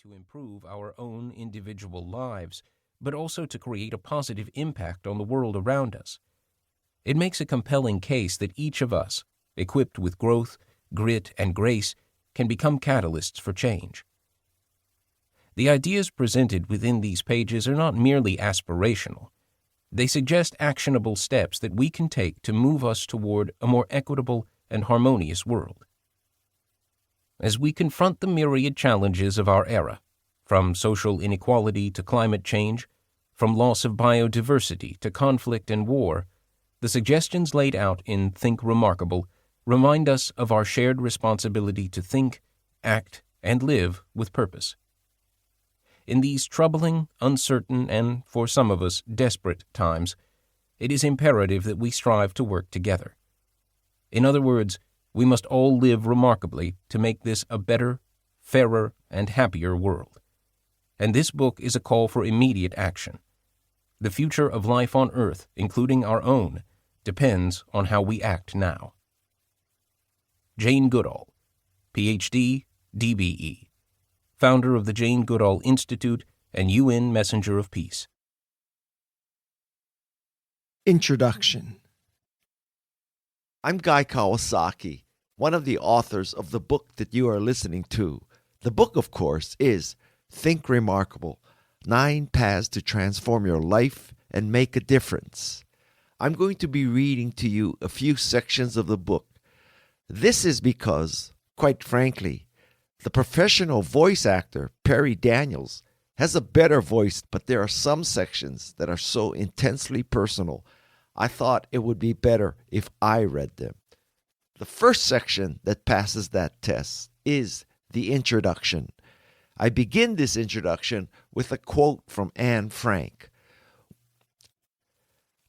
to improve our own individual lives, but also to create a positive impact on the world around us. It makes a compelling case that each of us, equipped with growth, grit, and grace, can become catalysts for change. The ideas presented within these pages are not merely aspirational. They suggest actionable steps that we can take to move us toward a more equitable and harmonious world. As we confront the myriad challenges of our era, from social inequality to climate change, from loss of biodiversity to conflict and war, the suggestions laid out in Think Remarkable remind us of our shared responsibility to think, act, and live with purpose. In these troubling, uncertain, and, for some of us, desperate times, it is imperative that we strive to work together. In other words, we must all live remarkably to make this a better, fairer, and happier world. And this book is a call for immediate action. The future of life on Earth, including our own, depends on how we act now. Jane Goodall, Ph.D., DBE, founder of the Jane Goodall Institute and UN Messenger of Peace. Introduction. I'm Guy Kawasaki, one of the authors of the book that you are listening to. The book, of course, is Think Remarkable, 9 Paths to Transform Your Life and Make a Difference. I'm going to be reading to you a few sections of the book. This is because, quite frankly, the professional voice actor, Perry Daniels, has a better voice, but there are some sections that are so intensely personal, I thought it would be better if I read them. The first section that passes that test is the introduction. I begin this introduction with a quote from Anne Frank.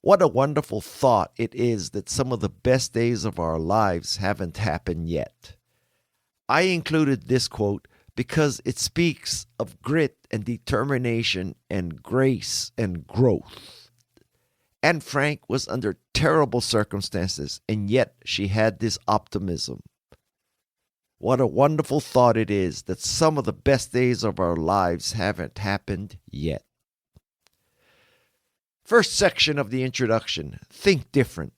What a wonderful thought it is that some of the best days of our lives haven't happened yet. I included this quote because it speaks of grit and determination and grace and growth. Anne Frank was under terrible circumstances, and yet she had this optimism. What a wonderful thought it is that some of the best days of our lives haven't happened yet. First section of the introduction, Think Different.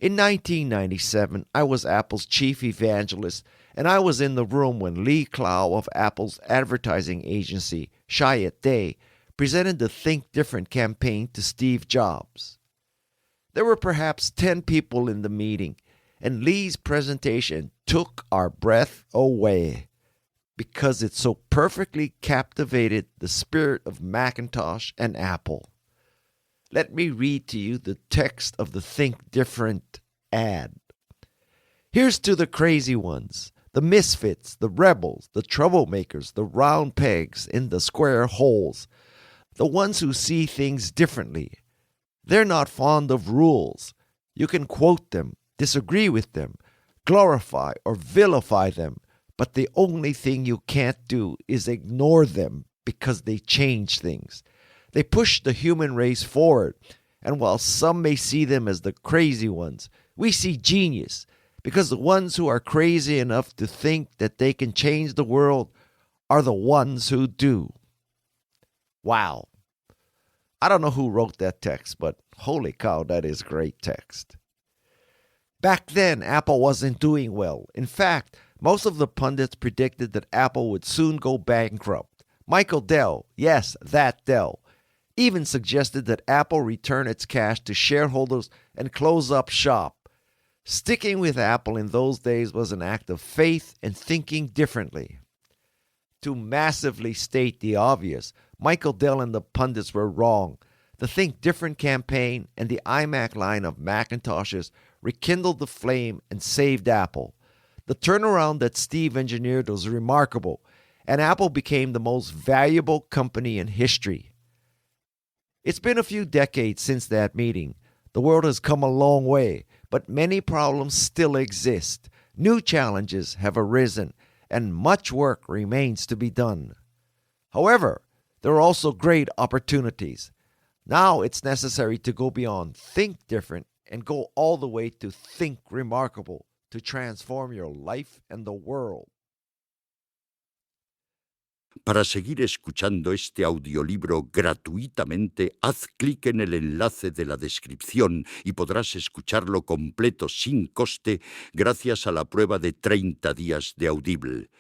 In 1997, I was Apple's chief evangelist, and I was in the room when Lee Clow of Apple's advertising agency, Chiat Day, presented the Think Different campaign to Steve Jobs. There were perhaps 10 people in the meeting, and Lee's presentation took our breath away because it so perfectly captivated the spirit of Macintosh and Apple. Let me read to you the text of the Think Different ad. Here's to the crazy ones, the misfits, the rebels, the troublemakers, the round pegs in the square holes, the ones who see things differently. They're not fond of rules. You can quote them, disagree with them, glorify or vilify them, but the only thing you can't do is ignore them because they change things. They push the human race forward, and while some may see them as the crazy ones, we see genius, because the ones who are crazy enough to think that they can change the world are the ones who do. Wow. I don't know who wrote that text, but holy cow, that is great text. Back then, Apple wasn't doing well. In fact, most of the pundits predicted that Apple would soon go bankrupt. Michael Dell, yes, that Dell, even suggested that Apple return its cash to shareholders and close up shop. Sticking with Apple in those days was an act of faith and thinking differently. To massively state the obvious, Michael Dell and the pundits were wrong. The Think Different campaign and the iMac line of Macintoshes rekindled the flame and saved Apple. The turnaround that Steve engineered was remarkable, and Apple became the most valuable company in history. It's been a few decades since that meeting. The world has come a long way, but many problems still exist. New challenges have arisen, and much work remains to be done. However, there are also great opportunities. Now it's necessary to go beyond Think Different and go all the way to Think Remarkable to transform your life and the world. Para seguir escuchando este audiolibro gratuitamente, haz clic en el enlace de la descripción y podrás escucharlo completo sin coste gracias a la prueba de 30 días de Audible.